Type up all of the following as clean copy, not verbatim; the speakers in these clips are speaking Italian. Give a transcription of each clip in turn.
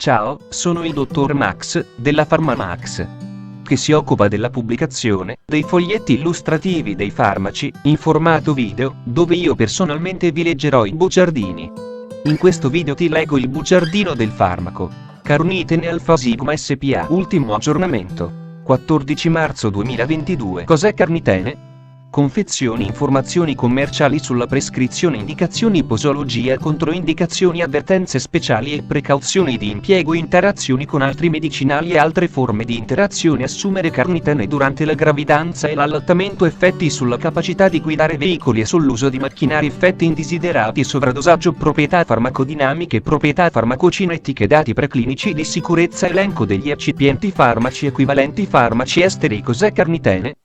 Ciao, sono il dottor Max, della PharmaMax, che si occupa della pubblicazione dei foglietti illustrativi dei farmaci, in formato video, dove io personalmente vi leggerò i bugiardini. In questo video ti leggo il bugiardino del farmaco Carnitine Alpha Sigma SpA. Ultimo aggiornamento. 14 marzo 2022. Cos'è Carnitene? Confezioni, informazioni commerciali sulla prescrizione, indicazioni, posologia, controindicazioni, avvertenze speciali e precauzioni di impiego, interazioni con altri medicinali e altre forme di interazione. Assumere Carnitene durante la gravidanza e l'allattamento, effetti sulla capacità di guidare veicoli e sull'uso di macchinari, effetti indesiderati, sovradosaggio, proprietà farmacodinamiche, proprietà farmacocinetiche, dati preclinici di sicurezza, elenco degli eccipienti, farmaci equivalenti, farmaci esteri. Cos'è Carnitene?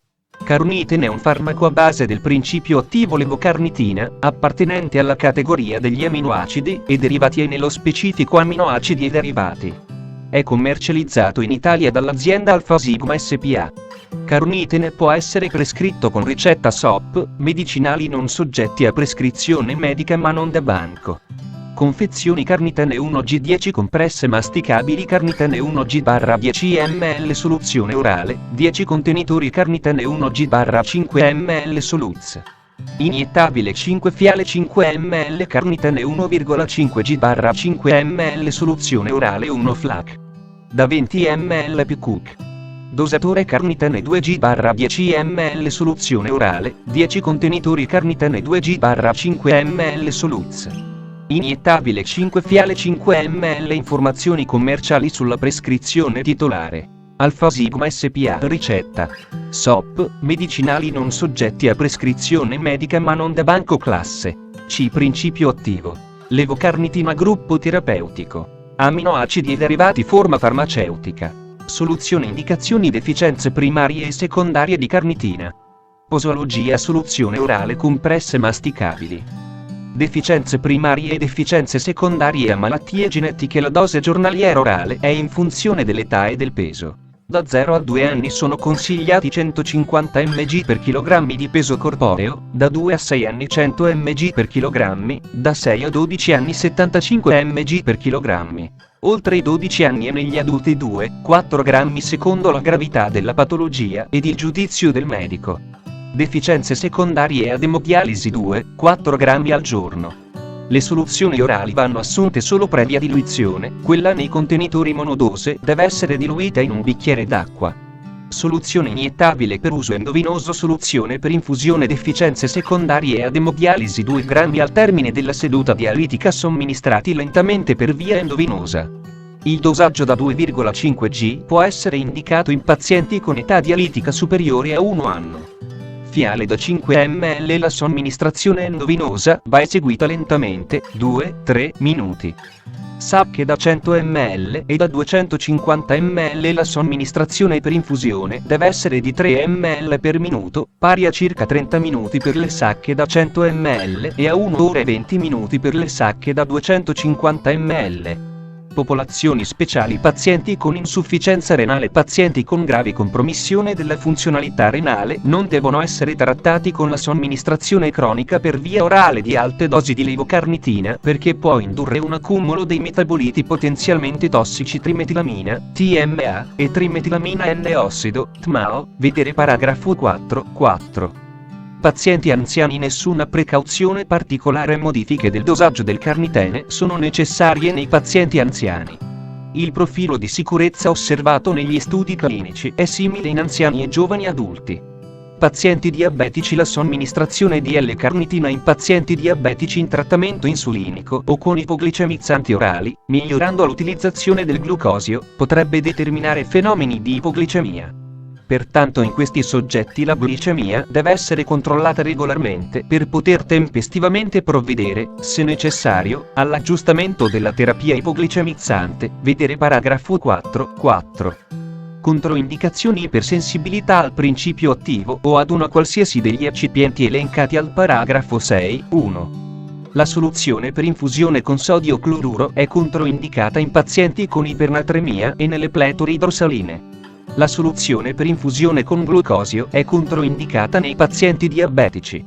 Carnitine è un farmaco a base del principio attivo levocarnitina, appartenente alla categoria degli aminoacidi e derivati e nello specifico aminoacidi e derivati. È commercializzato in Italia dall'azienda Alpha Sigma SpA. Carnitine può essere prescritto con ricetta SOP, medicinali non soggetti a prescrizione medica ma non da banco. Confezioni Carnitene 1G10 compresse masticabili. Carnitene 1G/10 ml soluzione orale, 10 contenitori. Carnitene 1G/5 ml soluz. Iniettabile 5 fiale 5 ml. Carnitene 1,5G/5 ml soluzione orale 1 FLAC. Da 20 ml più cook. Dosatore Carnitene 2G/10 ml soluzione orale, 10 contenitori. Carnitene 2G/5 ml soluz. Iniettabile 5 fiale 5 ml. Informazioni commerciali sulla prescrizione titolare. Alpha Sigma SpA. Ricetta SOP, medicinali non soggetti a prescrizione medica ma non da banco. Classe C. Principio attivo levocarnitina. Gruppo terapeutico aminoacidi e derivati. Forma farmaceutica. Soluzione. Indicazioni: deficienze primarie e secondarie di carnitina. Posologia: soluzione orale, compresse masticabili. Deficienze primarie e deficienze secondarie a malattie genetiche. La dose giornaliera orale è in funzione dell'età e del peso. Da 0 a 2 anni sono consigliati 150 mg per kg di peso corporeo, da 2 a 6 anni 100 mg per kg, da 6 a 12 anni 75 mg per kg. Oltre i 12 anni e negli adulti 2-4 grammi secondo la gravità della patologia ed il giudizio del medico. Deficienze secondarie ad emodialisi 2-4 grammi al giorno. Le soluzioni orali vanno assunte solo previa diluizione, quella nei contenitori monodose deve essere diluita in un bicchiere d'acqua. Soluzione iniettabile per uso endovenoso. Soluzione per infusione. Deficienze secondarie ad emodialisi 2 grammi al termine della seduta dialitica, somministrati lentamente per via endovenosa. Il dosaggio da 2,5 g può essere indicato in pazienti con età dialitica superiore a 1 anno. Fiale da 5 ml. La somministrazione endovenosa va eseguita lentamente, 2-3 minuti. Sacche da 100 ml e da 250 ml. La somministrazione per infusione deve essere di 3 ml per minuto, pari a circa 30 minuti per le sacche da 100 ml e a 1 ora e 20 minuti per le sacche da 250 ml. Popolazioni speciali: pazienti con insufficienza renale. Pazienti con grave compromissione della funzionalità renale non devono essere trattati con la somministrazione cronica per via orale di alte dosi di levocarnitina, perché può indurre un accumulo dei metaboliti potenzialmente tossici trimetilamina, TMA, e trimetilamina N-ossido, TMAO, vedere paragrafo 4. Pazienti anziani. Nessuna precauzione particolare. Modifiche del dosaggio del Carnitene sono necessarie nei pazienti anziani. Il profilo di sicurezza osservato negli studi clinici è simile in anziani e giovani adulti. Pazienti diabetici. La somministrazione di L-carnitina in pazienti diabetici in trattamento insulinico o con ipoglicemizzanti orali, migliorando l'utilizzazione del glucosio, potrebbe determinare fenomeni di ipoglicemia. Pertanto in questi soggetti la glicemia deve essere controllata regolarmente per poter tempestivamente provvedere, se necessario, all'aggiustamento della terapia ipoglicemizzante, vedere paragrafo 4. Controindicazioni: ipersensibilità al principio attivo o ad una qualsiasi degli eccipienti elencati al paragrafo 6.1. La soluzione per infusione con sodio cloruro è controindicata in pazienti con ipernatremia e nelle pleture idrosaline. La soluzione per infusione con glucosio è controindicata nei pazienti diabetici.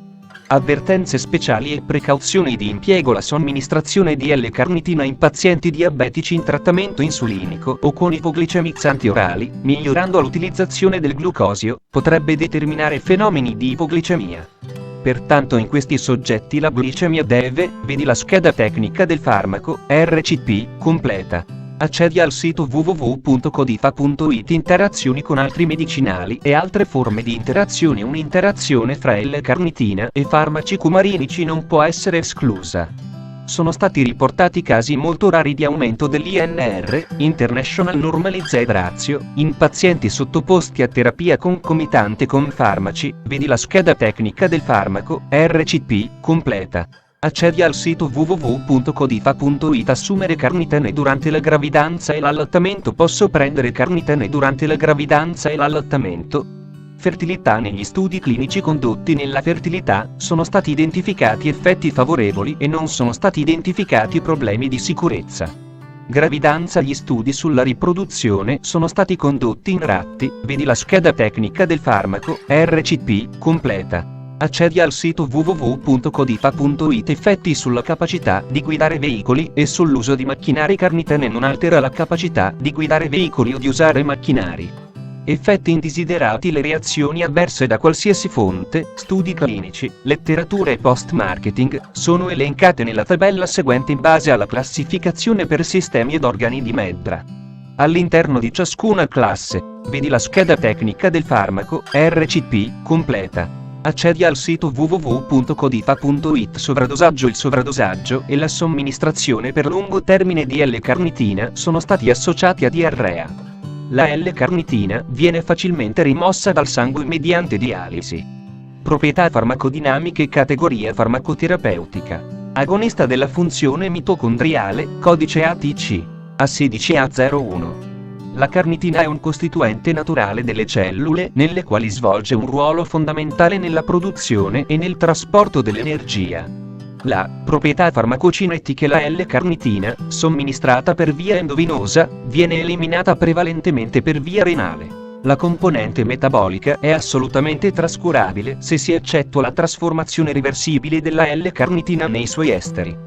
Avvertenze speciali e precauzioni di impiego. La somministrazione di L-carnitina in pazienti diabetici in trattamento insulinico o con ipoglicemizzanti orali, migliorando l'utilizzazione del glucosio, potrebbe determinare fenomeni di ipoglicemia. Pertanto in questi soggetti la glicemia deve, vedi la scheda tecnica del farmaco, RCP, completa. Accedi al sito www.codifa.it. Interazioni con altri medicinali e altre forme di interazione. Un'interazione fra L-carnitina e farmaci cumarinici non può essere esclusa. Sono stati riportati casi molto rari di aumento dell'INR, International Normalized Ratio, in pazienti sottoposti a terapia concomitante con farmaci, vedi la scheda tecnica del farmaco, RCP, completa. Accedi al sito www.codifa.it. Assumere carnitine durante la gravidanza e l'allattamento. Posso prendere carnitine durante la gravidanza e l'allattamento? Fertilità. Negli studi clinici condotti nella fertilità, sono stati identificati effetti favorevoli e non sono stati identificati problemi di sicurezza. Gravidanza. Gli studi sulla riproduzione sono stati condotti in ratti, vedi la scheda tecnica del farmaco, RCP, completa. Accedi al sito www.codifa.it. Effetti sulla capacità di guidare veicoli e sull'uso di macchinari. Carnitine non altera la capacità di guidare veicoli o di usare macchinari. Effetti indesiderati. Le reazioni avverse da qualsiasi fonte, studi clinici, letteratura e post-marketing, sono elencate nella tabella seguente in base alla classificazione per sistemi ed organi di Medra. All'interno di ciascuna classe, vedi la scheda tecnica del farmaco, RCP, completa. Accedi al sito www.codifa.it. Sovradosaggio. Il sovradosaggio e la somministrazione per lungo termine di L-carnitina sono stati associati a diarrea. La L-carnitina viene facilmente rimossa dal sangue mediante dialisi. Proprietà farmacodinamiche. Categoria farmacoterapeutica. Agonista della funzione mitocondriale, codice ATC, A16A01. La carnitina è un costituente naturale delle cellule, nelle quali svolge un ruolo fondamentale nella produzione e nel trasporto dell'energia. La proprietà farmacocinetiche. La L-carnitina, somministrata per via endovenosa, viene eliminata prevalentemente per via renale. La componente metabolica è assolutamente trascurabile se si eccettua la trasformazione reversibile della L-carnitina nei suoi esteri.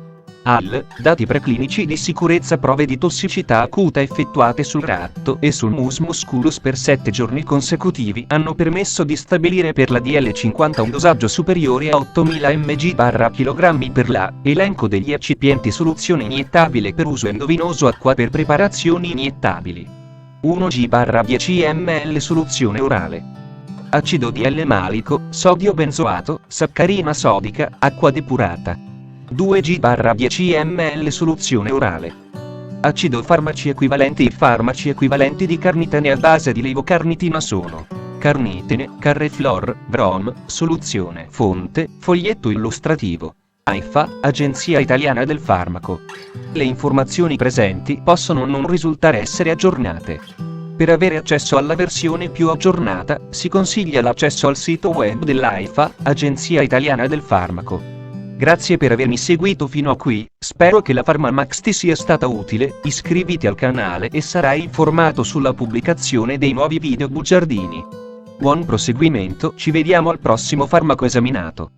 Dati preclinici di sicurezza. Prove di tossicità acuta effettuate sul ratto e sul mus musculus per 7 giorni consecutivi hanno permesso di stabilire per la DL50 un dosaggio superiore a 8000 mg/kg. Per la elenco degli eccipienti. Soluzione iniettabile per uso endovenoso. Acqua per preparazioni iniettabili. 1 g/10 ml. Soluzione orale. Acido di L-malico, sodio benzoato, saccarina sodica, acqua depurata. 2 g/10 ml. Soluzione orale. Acido. Farmaci equivalenti. I farmaci equivalenti di carnitine a base di levocarnitina sono carnitine, Carreflor, Brom. Soluzione. Fonte, foglietto illustrativo. AIFA, Agenzia Italiana del Farmaco. Le informazioni presenti possono non risultare essere aggiornate. Per avere accesso alla versione più aggiornata, si consiglia l'accesso al sito web dell'AIFA, Agenzia Italiana del Farmaco. Grazie per avermi seguito fino a qui, spero che la PharmaMax ti sia stata utile. Iscriviti al canale e sarai informato sulla pubblicazione dei nuovi video bugiardini. Buon proseguimento, ci vediamo al prossimo farmaco esaminato.